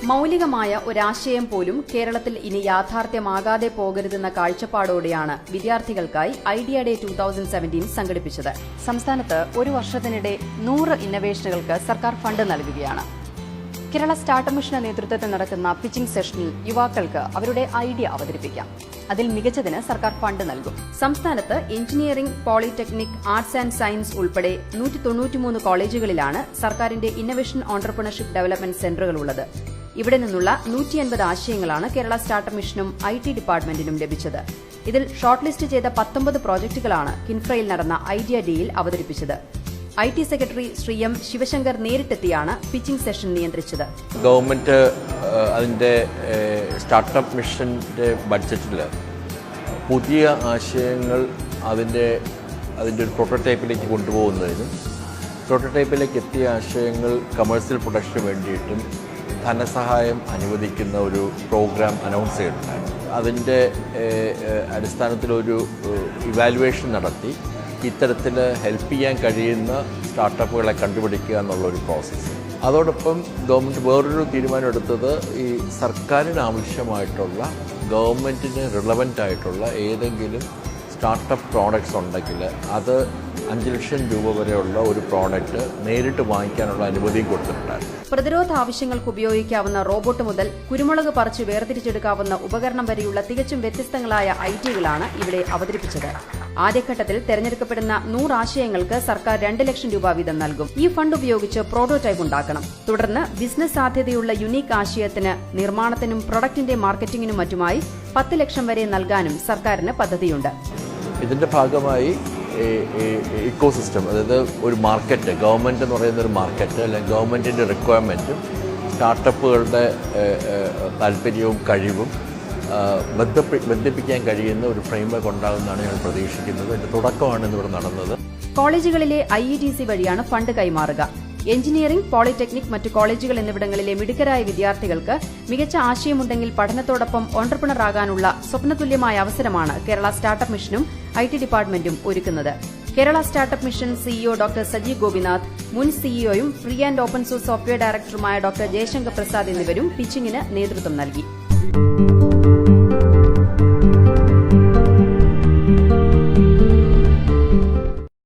മൌലികമായ ഒരാശയം പോലും കേരളത്തിൽ ഇനി യാഥാർത്ഥ്യമാകാതെ പോകരുതെന്ന കാഴ്ചപ്പാടോടെയാണ് വിദ്യാർത്ഥികൾക്കായി ഐഡിയ ഡേ 2017 സംഘടിപ്പിച്ചത്. സംസ്ഥാനത്ത് ഒരു വർഷത്തിനിടെ 100 ഇന്നവേഷനുകൾക്ക് സർക്കാർ ഫണ്ട് നൽകുകയാണ്. കേരള സ്റ്റാർട്ടപ്പ് മിഷന്റെ നേതൃത്വത്തിൽ നടക്കുന്ന പിച്ചിംഗ് സെഷനിൽ യുവാക്കൾക്ക് അവരുടെ ഐഡിയ അവതരിപ്പിക്കാം. അതിൽ മികച്ചതിന് സർക്കാർ ഫണ്ട് നൽകും. സംസ്ഥാനത്ത് engineering, polytechnic, arts and science ഉൾപ്പെടെ 193 കോളേജുകളിലാണ് സർക്കാരിന്റെ ഇന്നവേഷൻ ഓൺട്രപ്രണർഷിപ്പ് ഡെവലപ്മെന്റ് സെന്ററുകളുള്ളത്. ഇവിടെ നിന്നുള്ള 150 ആശയങ്ങളാണ് കേരള സ്റ്റാർട്ടപ്പ് മിഷനും IT ഡിപ്പാർട്ട്മെന്റിനും ലഭിച്ചത്. ഇതിൽ ഷോർട്ട് ലിസ്റ്റ് ചെയ്ത 19 പ്രോജക്ടുകളാണ് കിൻഫ്രയിൽ നടന്ന ഐഡിയ ഡേയിൽ അവതരിപ്പിച്ചത്. IT secretary Shri M. Sivasankar നേരിട്ടെത്തിയാണ് പിച്ചിംഗ് സെഷൻ നിയന്ത്രിച്ചത്. ഗവൺമെന്റ് അതിന്റെ സ്റ്റാർട്ടപ്പ് മിഷന്റെ ബഡ്ജറ്റിൽ പുതിയ ആശയങ്ങൾ അതിന്റെ ഒരു പ്രോട്ടോടൈപ്പിലേക്ക് കൊണ്ടുപോകുന്നതിനും പ്രോട്ടോടൈപ്പിലേക്ക് എത്തിയ ആശയങ്ങൾ കമേഴ്സ്യൽ പ്രൊഡക്ഷന് വേണ്ടിയിട്ടും ധനസഹായം അനുവദിക്കുന്ന ഒരു പ്രോഗ്രാം അനൗൺസ് ചെയ്തിട്ടുണ്ടായിരുന്നു. അതിൻ്റെ അടിസ്ഥാനത്തിലൊരു ഇവാലുവേഷൻ നടത്തി ഇത്തരത്തിൽ ഹെൽപ്പ് ചെയ്യാൻ കഴിയുന്ന സ്റ്റാർട്ടപ്പുകളെ കണ്ടുപിടിക്കുക എന്നുള്ളൊരു പ്രോസസ്സ്. അതോടൊപ്പം ഗവൺമെൻറ് വേറൊരു തീരുമാനം എടുത്തത് ഈ സർക്കാരിന് ആവശ്യമായിട്ടുള്ള ഗവൺമെൻറ്റിന് റിലവൻ്റ് ആയിട്ടുള്ള ഏതെങ്കിലും സ്റ്റാർട്ടപ്പ് പ്രോഡക്ട്സ് ഉണ്ടെങ്കിൽ അത് 5 ലക്ഷം രൂപ വരെയുള്ള ഒരു പ്രോഡക്റ്റ് നേരിട്ട് വാങ്ങിക്കാനുള്ള അനുമതിയും കൊടുത്തിട്ടുണ്ടായിരുന്നു. പ്രതിരോധ ആവശ്യങ്ങൾക്ക് ഉപയോഗിക്കാവുന്ന റോബോട്ട് മുതൽ കുരുമുളക് പറിച്ച് വേർതിരിച്ചെടുക്കാവുന്ന ഉപകരണം വരെയുള്ള തികച്ചും വ്യത്യസ്തങ്ങളായ ഐഡിയകളാണ് ഇവിടെ അവതരിപ്പിച്ചത്. ആദ്യഘട്ടത്തിൽ തെരഞ്ഞെടുക്കപ്പെടുന്ന 100 ആശയങ്ങൾക്ക് സർക്കാർ 2 ലക്ഷം രൂപ വീതം നൽകും. ഈ ഫണ്ട് ഉപയോഗിച്ച് പ്രോട്ടോടൈപ്പ് ഉണ്ടാക്കണം. തുടർന്ന് ബിസിനസ് സാധ്യതയുള്ള യുണീക്ക് ആശയത്തിന് നിർമ്മാണത്തിനും പ്രൊഡക്ടിന്റെ മാർക്കറ്റിംഗിനും മറ്റുമായി 10 ലക്ഷം വരെ നൽകാനും സർക്കാരിന് പദ്ധതിയുണ്ട്. ഇതിന്റെ ഭാഗമായി ഇക്കോസിസ്റ്റം, അതായത് ഒരു മാർക്കറ്റ്, ഗവൺമെൻറ് എന്ന് പറയുന്ന ഒരു മാർക്കറ്റ് അല്ലെങ്കിൽ ഗവൺമെൻറ്റിൻ്റെ റിക്വയർമെൻറ്റും സ്റ്റാർട്ടപ്പുകളുടെ താല്പര്യവും കഴിവും ബന്ധിപ്പിക്കാൻ കഴിയുന്ന ഒരു ഫ്രെയിംവർക്ക് ഉണ്ടാകുമെന്നാണ് ഞാൻ പ്രതീക്ഷിക്കുന്നത്. അതിൻ്റെ തുടക്കമാണ് ഇന്നിവിടെ നടന്നത്. കോളേജുകളിലെ IETC വഴിയാണ് ഫണ്ട് കൈമാറുക. എഞ്ചിനീയറിംഗ്, പോളിടെക്നിക്, മറ്റു കോളേജുകൾ എന്നിവിടങ്ങളിലെ മിടുക്കരായ വിദ്യാർത്ഥികൾക്ക് മികച്ച ആശയമുണ്ടെങ്കിൽ പഠനത്തോടൊപ്പം ഓൺട്രപ്രണർ ആകാനുള്ള സ്വപ്നതുല്യമായ അവസരമാണ് കേരള സ്റ്റാർട്ടപ്പ് മിഷനും IT ഡിപ്പാർട്ട്മെന്റും ഒരുക്കുന്നത്. Kerala startup mission CEO doctor Sajeev Gopinath, മുൻ CEOയും free and open source software ഡയറക്ടറുമായ ഡോക്ടർ ജയശങ്കർ പ്രസാദ് എന്നിവരും പിച്ചിങ്ങിന് നേതൃത്വം നൽകി.